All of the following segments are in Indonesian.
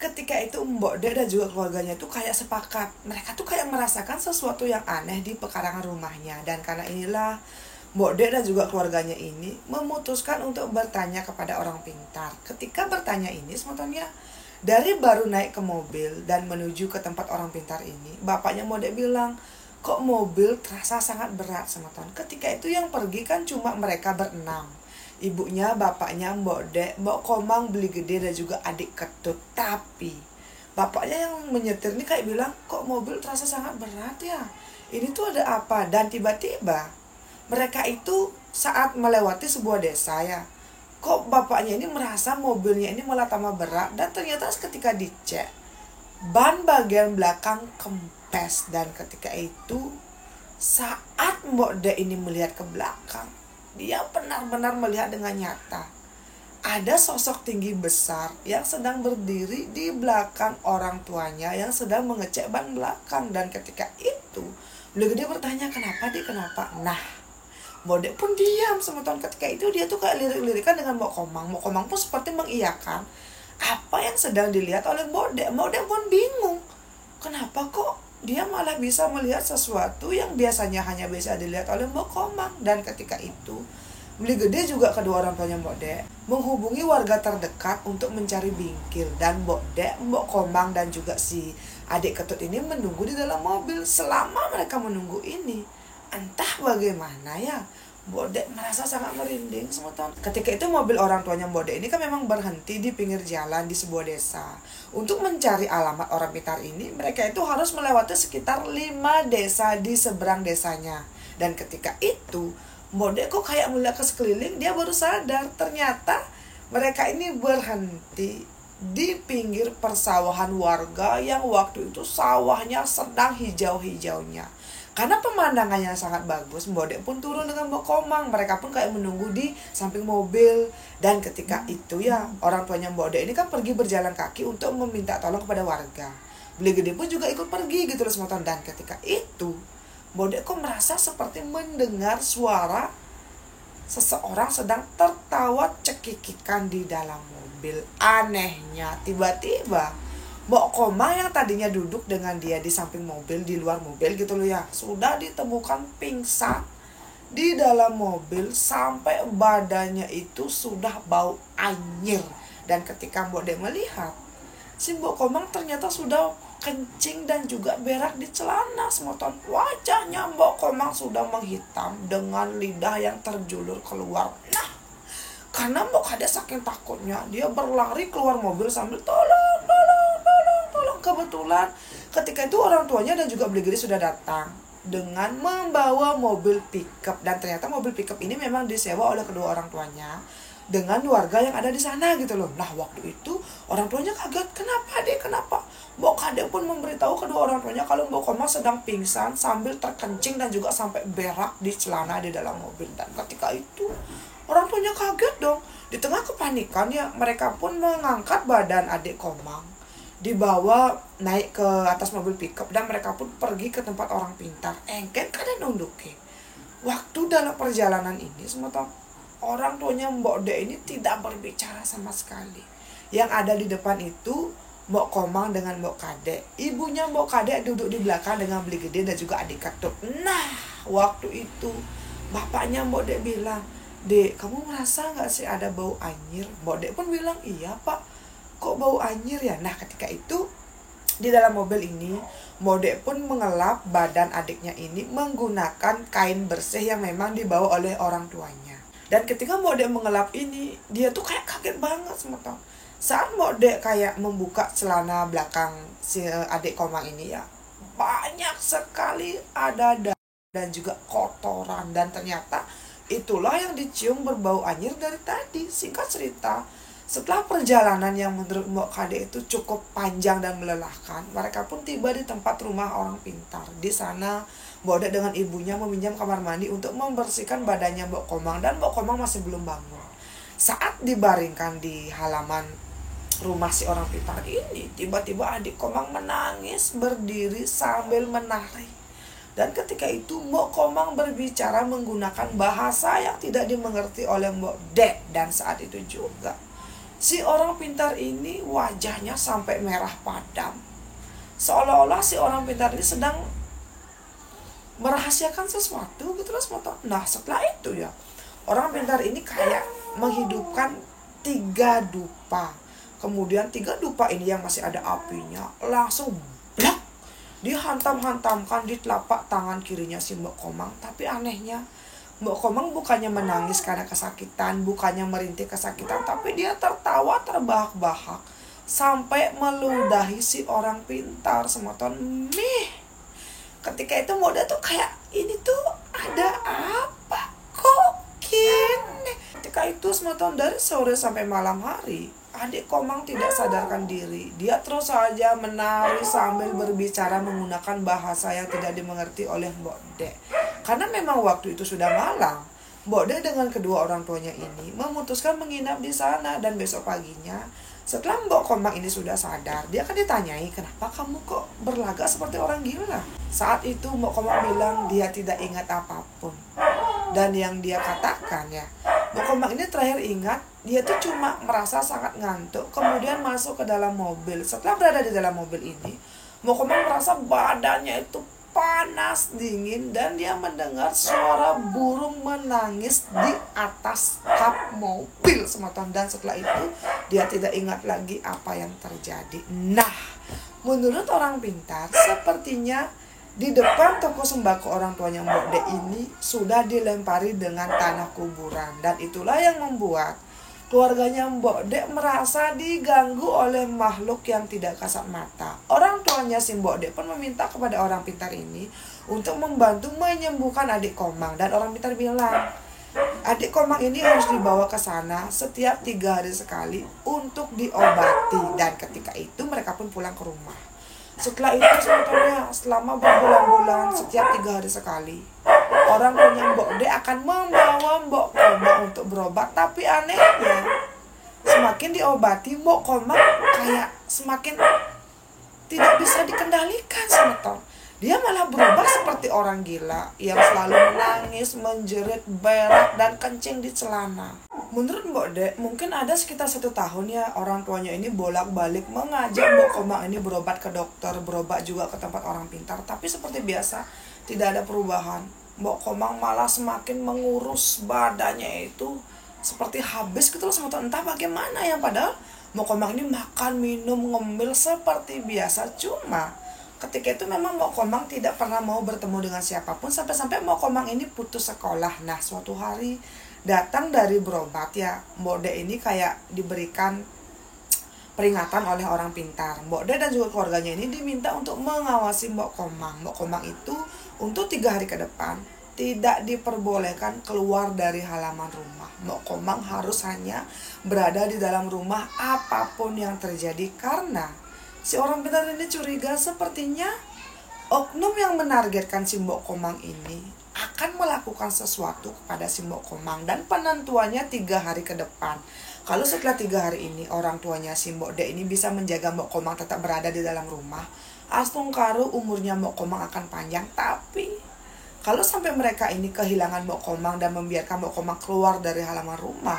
Ketika itu Mbok Dek dan juga keluarganya itu kayak sepakat. Mereka tuh kayak merasakan sesuatu yang aneh di pekarangan rumahnya. Dan karena inilah Mbok Dek dan juga keluarganya ini memutuskan untuk bertanya kepada orang pintar. Ketika bertanya ini sebetulnya dari baru naik ke mobil dan menuju ke tempat orang pintar ini, bapaknya Mbok Dek bilang, kok mobil terasa sangat berat sebetulnya. Ketika itu yang pergi kan cuma mereka berenam. Ibunya, bapaknya, Mbok Dek, Mbok Komang, Beli Gede, dan juga adik Ketut. Tapi bapaknya yang menyetir ini kayak bilang, kok mobil terasa sangat berat ya? Ini tuh ada apa? Dan tiba-tiba mereka itu saat melewati sebuah desa ya, kok bapaknya ini merasa mobilnya ini malah tambah berat. Dan ternyata ketika dicek, ban bagian belakang kempes. Dan ketika itu saat Mbok Dek ini melihat ke belakang, dia benar-benar melihat dengan nyata ada sosok tinggi besar yang sedang berdiri di belakang orang tuanya yang sedang mengecek ban belakang. Dan ketika itu Beli Gede bertanya, kenapa Dik, kenapa? Nah, Mbok Dek pun diam sebetulnya. Ketika itu dia tuh kayak lirik-lirikan dengan Mbok Komang. Mbok Komang pun seperti mengiyakan apa yang sedang dilihat oleh Mbok Dek. Mbok Dek pun bingung, kenapa kok dia malah bisa melihat sesuatu yang biasanya hanya bisa dilihat oleh Mbok Komang. Dan ketika itu Beli Gede juga kedua orang tuanya Mbok Dek menghubungi warga terdekat untuk mencari bingkil. Dan Mbok Dek, Mbok Komang, dan juga si adik Ketut ini menunggu di dalam mobil. Selama mereka menunggu ini, entah bagaimana ya, Mbok Dek merasa sangat merinding sebetulnya. Ketika itu mobil orang tuanya Mbok Dek ini kan memang berhenti di pinggir jalan di sebuah desa. Untuk mencari alamat orang pintar ini, mereka itu harus melewati sekitar 5 desa di seberang desanya. Dan ketika itu Mbok Dek kok kayak melihat ke sekeliling, dia baru sadar ternyata mereka ini berhenti di pinggir persawahan warga yang waktu itu sawahnya sedang hijau-hijaunya. Karena pemandangannya sangat bagus, Mbok Dek pun turun dengan Mbok Komang. Mereka pun kayak menunggu di samping mobil. Dan ketika itu ya, orang tuanya Mbok Dek ini kan pergi berjalan kaki untuk meminta tolong kepada warga. Beli Gede pun juga ikut pergi gitu loh semua. Dan ketika itu Mbok Dek kok merasa seperti mendengar suara seseorang sedang tertawa cekikikan di dalam mobil. Anehnya tiba-tiba Mbok Komang yang tadinya duduk dengan dia di samping mobil, di luar mobil gitu loh ya, sudah ditemukan pingsan di dalam mobil sampai badannya itu sudah bau anyir. Dan ketika Mbok Dek melihat, si Mbok Komang ternyata sudah kencing dan juga berak di celana semoton. Wajahnya Mbok Komang sudah menghitam dengan lidah yang terjulur keluar. Nah, karena Mbok Kade saking takutnya, dia berlari keluar mobil sambil tolong. Kebetulan ketika itu orang tuanya dan juga Beli Gede sudah datang dengan membawa mobil pickup. Dan ternyata mobil pickup ini memang disewa oleh kedua orang tuanya dengan warga yang ada di sana gitu loh. Nah, waktu itu orang tuanya kaget, kenapa Dek, kenapa? Mbok Kade pun memberitahu kedua orang tuanya kalau Mbok Komang sedang pingsan sambil terkencing dan juga sampai berak di celana di dalam mobil. Dan ketika itu orang tuanya kaget dong. Di tengah kepanikan ya, mereka pun mengangkat badan adik Komang, dibawa naik ke atas mobil pickup, dan mereka pun pergi ke tempat orang pintar. Engken kada nunduke. Waktu dalam perjalanan ini semua orang tuanya Mbok Dek ini tidak berbicara sama sekali. Yang ada di depan itu Mbok Komang dengan Mbok Kade. Ibunya Mbok Kade duduk di belakang dengan Beli Gede dan juga adik Ketut. Nah, waktu itu bapaknya Mbok Dek bilang, Dek, kamu merasa gak sih ada bau anyir? Mbok Dek pun bilang, iya Pak, kok bau anyir ya? Nah, ketika itu di dalam mobil ini Mbok Dek pun mengelap badan adiknya ini menggunakan kain bersih yang memang dibawa oleh orang tuanya. Dan ketika Mbok Dek mengelap ini, dia tuh kayak kaget banget semua tau. Saat Mbok Dek kayak membuka celana belakang si adik Komang ini ya, banyak sekali ada dan juga kotoran. Dan ternyata itulah yang dicium berbau anyir dari tadi. Singkat cerita, setelah perjalanan yang menurut Mbok Kade itu cukup panjang dan melelahkan, mereka pun tiba di tempat rumah orang pintar. Di sana Mbok Dek dengan ibunya meminjam kamar mandi untuk membersihkan badannya Mbok Komang, dan Mbok Komang masih belum bangun. Saat dibaringkan di halaman rumah si orang pintar ini, tiba-tiba adik Komang menangis berdiri sambil menari. Dan ketika itu Mbok Komang berbicara menggunakan bahasa yang tidak dimengerti oleh Mbok Dek. Dan saat itu juga Si orang pintar ini wajahnya sampai merah padam. Seolah-olah si orang pintar ini sedang merahasiakan sesuatu gitu loh. Nah setelah itu ya, orang pintar ini kayak menghidupkan 3 dupa. Kemudian 3 dupa ini yang masih ada apinya langsung blak, dihantam-hantamkan di telapak tangan kirinya si Mbok Komang. Tapi anehnya Mbok Komang bukannya menangis karena kesakitan, bukannya merintih kesakitan, tapi dia tertawa terbahak-bahak sampai meludahi si orang pintar. Semoton nih, ketika itu Mbok De tuh kayak, ini tuh ada apa kok gini. Ketika itu semoton dari sore sampai malam hari, adik Komang tidak sadarkan diri. Dia terus saja menari sambil berbicara menggunakan bahasa yang tidak dimengerti oleh Mbok De. Karena memang waktu itu sudah malam, Mbok De dengan kedua orang tuanya ini memutuskan menginap di sana. Dan besok paginya, setelah Mbok Komang ini sudah sadar, dia akan ditanyai, kenapa kamu kok berlagak seperti orang gila? Saat itu Mbok Komang bilang dia tidak ingat apapun. Dan yang dia katakan ya, Mbok Komang ini terakhir ingat, dia tuh cuma merasa sangat ngantuk, kemudian masuk ke dalam mobil. Setelah berada di dalam mobil ini, Mbok Komang merasa badannya itu panas, dingin, dan dia mendengar suara burung menangis di atas kap mobil semoton. Dan setelah itu, dia tidak ingat lagi apa yang terjadi. Nah, menurut orang pintar, sepertinya di depan toko sembako orang tuanya Mbok De ini sudah dilempari dengan tanah kuburan. Dan itulah yang membuat keluarganya Mbok De merasa diganggu oleh makhluk yang tidak kasat mata. Orang tuanya si Mbok De pun meminta kepada orang pintar ini untuk membantu menyembuhkan adik Komang. Dan orang pintar bilang, adik Komang ini harus dibawa ke sana setiap 3 hari sekali untuk diobati. Dan ketika itu mereka pun pulang ke rumah. Setelah itu sebetulnya selama berbulan-bulan setiap 3 hari sekali, orang tuanya Mbok De akan membawa Mbok Komang untuk berobat. Tapi anehnya, semakin diobati, Mbok Komang kayak semakin tidak bisa dikendalikan semeton. Dia malah berubah seperti orang gila yang selalu menangis, menjerit, berak, dan kencing di celana. Menurut Mbok De, mungkin ada sekitar 1 tahun ya orang tuanya ini bolak-balik mengajak Mbok Komang ini berobat ke dokter, berobat juga ke tempat orang pintar. Tapi seperti biasa, tidak ada perubahan. Mbok Komang malah semakin mengurus badannya itu seperti habis gitu loh semeton. Entah bagaimana ya, padahal Mbok Komang ini makan, minum, ngemil seperti biasa. Cuma ketika itu memang Mbok Komang tidak pernah mau bertemu dengan siapapun, sampai-sampai Mbok Komang ini putus sekolah. Nah suatu hari datang dari berobat ya, Mbok De ini kayak diberikan peringatan oleh orang pintar. Mbok De dan juga keluarganya ini diminta untuk mengawasi Mbok Komang. Mbok Komang itu untuk 3 hari ke depan tidak diperbolehkan keluar dari halaman rumah. Mbok Komang harus hanya berada di dalam rumah apapun yang terjadi. Karena si orang pintar ini curiga sepertinya oknum yang menargetkan si Mbok Komang ini akan melakukan sesuatu kepada si Mbok Komang. Dan penentuannya 3 hari ke depan. Kalau setelah 3 hari ini orang tuanya si Mbok De ini bisa menjaga Mbok Komang tetap berada di dalam rumah, astung karu umurnya Mbok Komang akan panjang. Tapi kalau sampai mereka ini kehilangan Mbok Komang dan membiarkan Mbok Komang keluar dari halaman rumah,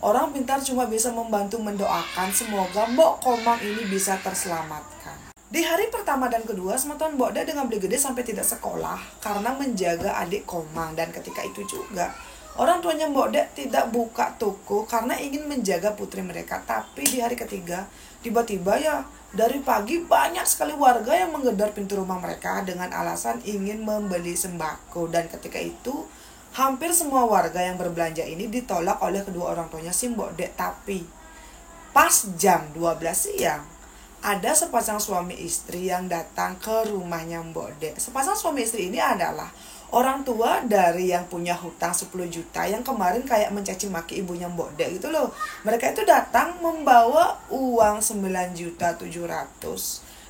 orang pintar cuma bisa membantu mendoakan semoga Mbok Komang ini bisa terselamatkan. Di hari pertama dan kedua, semeton Mbok De dengan beli gede sampai tidak sekolah karena menjaga adik Komang. Dan ketika itu juga, orang tuanya Mbok De tidak buka toko karena ingin menjaga putri mereka. Tapi di hari ketiga, tiba-tiba ya dari pagi banyak sekali warga yang menggedor pintu rumah mereka dengan alasan ingin membeli sembako. Dan ketika itu, hampir semua warga yang berbelanja ini ditolak oleh kedua orang tuanya si Mbok De. Tapi pas jam 12 siang, ada sepasang suami istri yang datang ke rumahnya Mbok De. Sepasang suami istri ini adalah orang tua dari yang punya hutang 10 juta yang kemarin kayak mencaci maki ibunya Mbok De gitu loh. Mereka itu datang membawa uang 9.700.000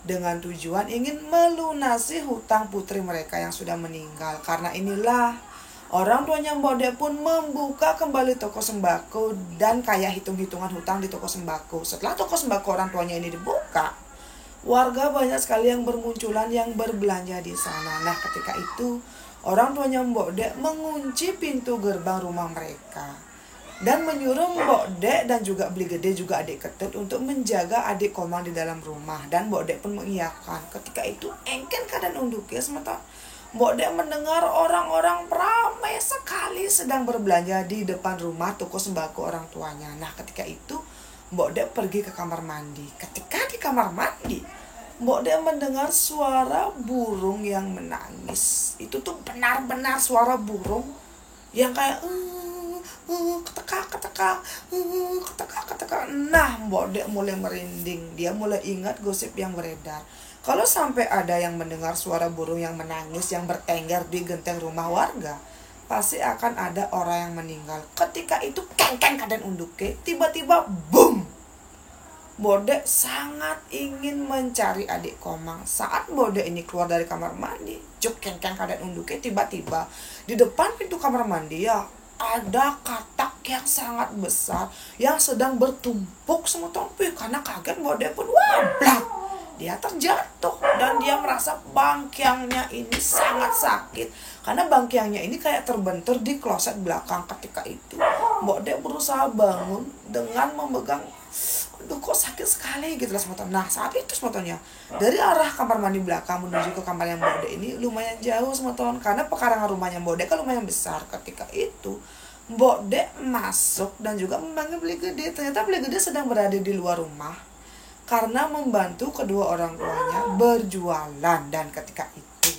dengan tujuan ingin melunasi hutang putri mereka yang sudah meninggal. Karena inilah orang tuanya Mbok De pun membuka kembali toko sembako dan kayak hitung-hitungan hutang di toko sembako. Setelah toko sembako orang tuanya ini dibuka, warga banyak sekali yang bermunculan yang berbelanja di sana. Nah ketika itu orang tuanya Mbok De mengunci pintu gerbang rumah mereka. dan menyuruh Mbok Dek dan juga Beli Gede juga adik Ketut untuk menjaga adik Komang di dalam rumah. Dan Mbok Dek pun mengiyakan. Ketika itu engken keadaan unduknya sementara Mbok Dek mendengar orang-orang ramai sekali sedang berbelanja di depan rumah toko sembako orang tuanya. Nah ketika itu Mbok Dek pergi ke kamar mandi. Ketika di kamar mandi, Mbok Dek mendengar suara burung yang menangis. Itu tuh benar-benar suara burung yang kayak ketekak ketekak ketekak ketekak. Nah Mbok Dek mulai merinding. Dia mulai ingat gosip yang beredar. Kalau sampai ada yang mendengar suara burung yang menangis yang bertengger di genteng rumah warga, pasti akan ada orang yang meninggal. Ketika itu keng-keng keadaan unduke, tiba-tiba boom. Mbok Dek sangat ingin mencari adik Komang. Saat Mbok Dek ini keluar dari kamar mandi, juk keng-keng keadaan unduke, tiba-tiba di depan pintu kamar mandi ya ada katak yang sangat besar yang sedang bertumpuk semua tompi. Karena kaget Mbok Dek pun wablak. Dia terjatuh dan dia merasa bangkiangnya ini sangat sakit. Karena bangkiangnya ini kayak terbentur di kloset belakang. Ketika itu Mbok Dek berusaha bangun dengan memegang, aduh kok sakit sekali gitu lah semoton. Nah saat itu semotonnya dari arah kamar mandi belakang menuju ke kamar yang Mbok Dek ini lumayan jauh semoton. Karena pekarangan rumahnya Mbok Dek kan lumayan besar. Ketika itu Mbok Dek masuk dan juga memanggil Beli Gede. Ternyata Beli Gede sedang berada di luar rumah karena membantu kedua orang tuanya berjualan. Dan ketika itu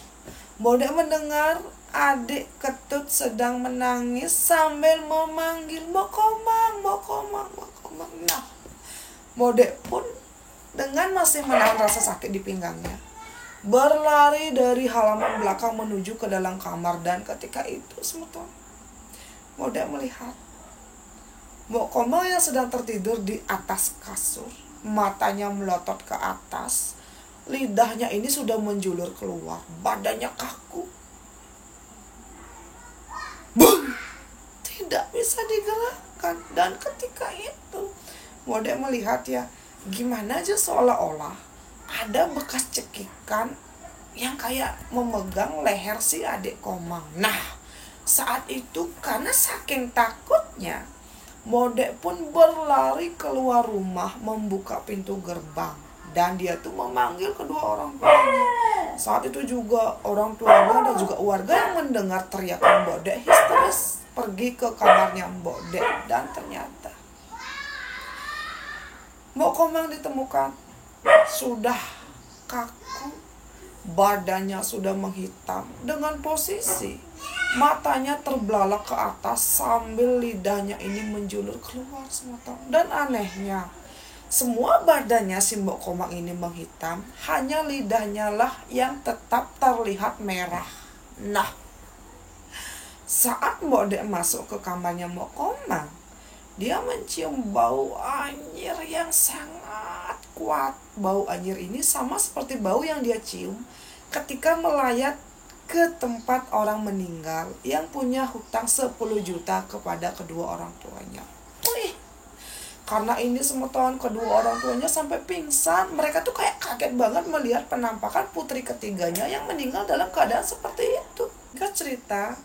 Mbok Dek mendengar adik Ketut sedang menangis sambil memanggil Mbok Komang, Mbok Komang, Mbok Komang. Nah Mbok Dek pun dengan masih menahan rasa sakit di pinggangnya berlari dari halaman belakang menuju ke dalam kamar. Dan ketika itu semeton Mbok Dek melihat Mbok Komang yang sedang tertidur di atas kasur. Matanya melotot ke atas, lidahnya ini sudah menjulur keluar, badannya kaku, boom, tidak bisa digerakkan. Dan ketika itu Mbok Dek melihat ya, gimana aja seolah-olah ada bekas cekikan yang kayak memegang leher si adik Komang. Nah saat itu karena saking takutnya Mbok Dek pun berlari keluar rumah membuka pintu gerbang. Dan dia tuh memanggil kedua orang tuanya. Saat itu juga orang tuanya dan juga warga yang mendengar teriakan Mbok Dek histeris pergi ke kamarnya Mbok Dek. Dan ternyata Mbok Komang ditemukan sudah kaku, badannya sudah menghitam dengan posisi matanya terbelalak ke atas sambil lidahnya ini menjulur keluar semua. Dan anehnya semua badannya si Mbok Komang ini menghitam, hanya lidahnya lah yang tetap terlihat merah. Nah saat Mbok Dek masuk ke kamarnya Mbok Komang, dia mencium bau anyir yang sangat kuat. Bau anyir ini sama seperti bau yang dia cium ketika melayat ke tempat orang meninggal yang punya hutang 10 juta kepada kedua orang tuanya. Wih, karena ini semua tahun kedua orang tuanya sampai pingsan. Mereka tuh kayak kaget banget melihat penampakan putri ketiganya yang meninggal dalam keadaan seperti itu. Gak cerita,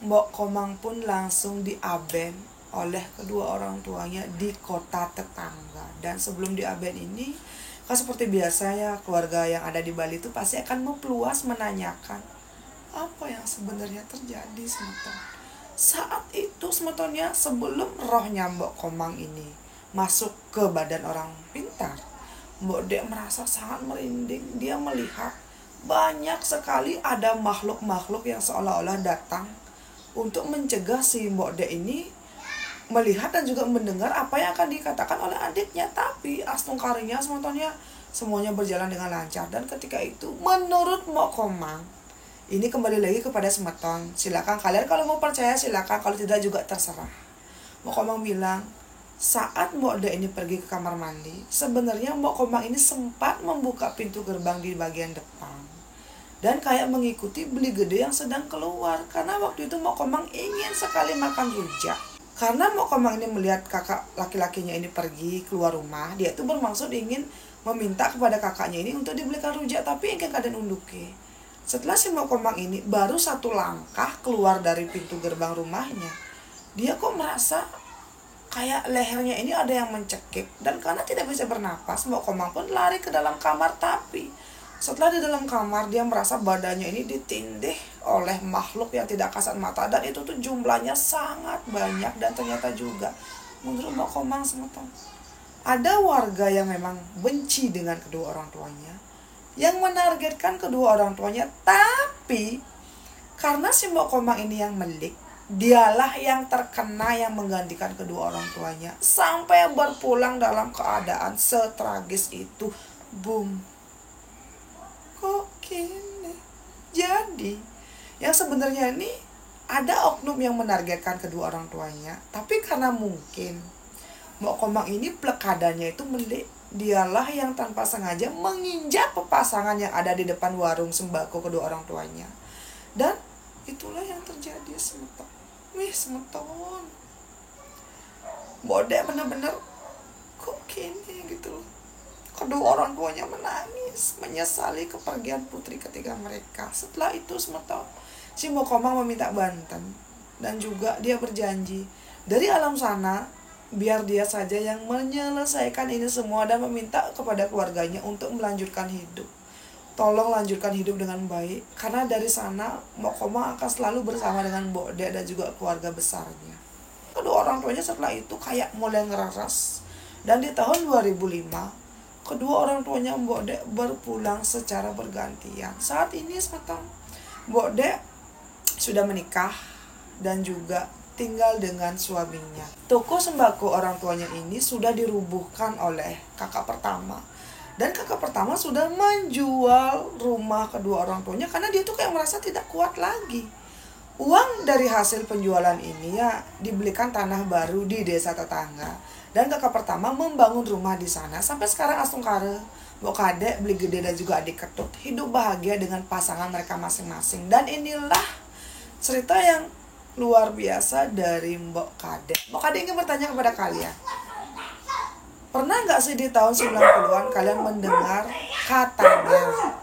Mbok Komang pun langsung diaben oleh kedua orang tuanya di kota tetangga. Dan sebelum diaben ini, kan seperti biasa ya, keluarga yang ada di Bali itu pasti akan mempluas menanyakan apa yang sebenarnya terjadi semeton. Saat itu semetonnya sebelum rohnya Mbok Komang ini masuk ke badan orang pintar, Mbok Dek merasa sangat merinding. Dia melihat banyak sekali ada makhluk-makhluk yang seolah-olah datang untuk mencegah si Mbok Dek ini melihat dan juga mendengar apa yang akan dikatakan oleh adiknya. Tapi astungkarinya semetonnya semuanya berjalan dengan lancar. Dan ketika itu menurut Mbok Komang, ini kembali lagi kepada semeton, silakan kalian kalau mau percaya silakan, kalau tidak juga terserah. Mbok Komang bilang saat Mbok Dek ini pergi ke kamar mandi, sebenarnya Mbok Komang ini sempat membuka pintu gerbang di bagian depan dan kayak mengikuti Beli Gede yang sedang keluar. Karena waktu itu Mbok Komang ingin sekali makan rujak. Karena Mbok Komang ini melihat kakak laki-lakinya ini pergi keluar rumah, dia tuh bermaksud ingin meminta kepada kakaknya ini untuk dibelikan rujak, tapi ingin keadaan unduke. Setelah si Mbok Komang ini baru satu langkah keluar dari pintu gerbang rumahnya, dia kok merasa kayak lehernya ini ada yang mencekik, dan karena tidak bisa bernapas, Mbok Komang pun lari ke dalam kamar. Tapi setelah di dalam kamar, dia merasa badannya ini ditindih oleh makhluk yang tidak kasat mata, dan itu tuh jumlahnya sangat banyak. Dan ternyata juga menurut Mbok Komang semeton, ada warga yang memang benci dengan kedua orang tuanya, yang menargetkan kedua orang tuanya. Tapi karena si Mbok Komang ini yang melik, dialah yang terkena, yang menggantikan kedua orang tuanya, sampai berpulang dalam keadaan setragis itu. Boom. Kok gini? Jadi yang sebenarnya ini ada oknum yang menargetkan kedua orang tuanya, tapi karena mungkin Mbok Komang ini plekadannya itu melik, dialah yang tanpa sengaja menginjak pepasangan yang ada di depan warung sembako kedua orang tuanya. Dan itulah yang terjadi semeton. Wih semeton, Mbok Dek bener-bener kok gini gitu loh. Kedua orang tuanya menangis, menyesali kepergian putri ketiga mereka. Setelah itu semeton, si Mbok Komang meminta banten, dan juga dia berjanji dari alam sana biar dia saja yang menyelesaikan ini semua, dan meminta kepada keluarganya untuk melanjutkan hidup. Tolong lanjutkan hidup dengan baik, karena dari sana Mbok Komang akan selalu bersama dengan Mbok Dek dan juga keluarga besarnya. Kedua orang tuanya setelah itu kayak mulai ngeras, dan di tahun 2005 kedua orang tuanya Mbok Dek berpulang secara bergantian. Saat ini semeton, Mbok Dek sudah menikah dan juga tinggal dengan suaminya. Toko sembako orang tuanya ini sudah dirubuhkan oleh kakak pertama. Dan kakak pertama sudah menjual rumah kedua orang tuanya karena dia tuh kayak merasa tidak kuat lagi. Uang dari hasil penjualan ini ya dibelikan tanah baru di desa tetangga. Dan kakak pertama membangun rumah di sana. Sampai sekarang Asungkare, Mbok Kadek, Beli Gede dan juga adik Ketut hidup bahagia dengan pasangan mereka masing-masing. Dan inilah cerita yang luar biasa dari Mbok Kadek. Mbok Kadek ingin bertanya kepada kalian, pernah nggak sih di tahun 90-an kalian mendengar katanya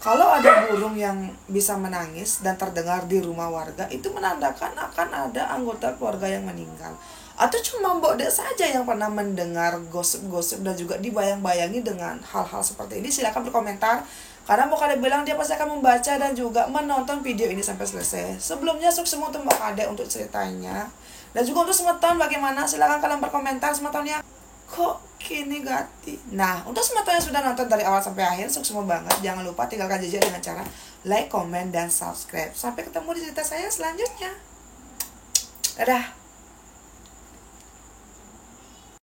kalau ada burung yang bisa menangis dan terdengar di rumah warga, itu menandakan akan ada anggota keluarga yang meninggal? Atau cuma Mbok Dek saja yang pernah mendengar gosip-gosip dan juga dibayang-bayangi dengan hal-hal seperti ini? Silakan berkomentar, karena Mbok Kadek bilang dia pasti akan membaca dan juga menonton video ini sampai selesai. Sebelumnya sukses untuk Mbok Kadek untuk ceritanya, dan juga untuk semeton bagaimana, silakan kalian berkomentar semetonnya kok kini gati. Nah, untuk semeton yang sudah nonton dari awal sampai akhir, sukses banget. Jangan lupa tinggalkan jejak dengan cara like, komen, dan subscribe. Sampai ketemu di cerita saya selanjutnya. Dadah.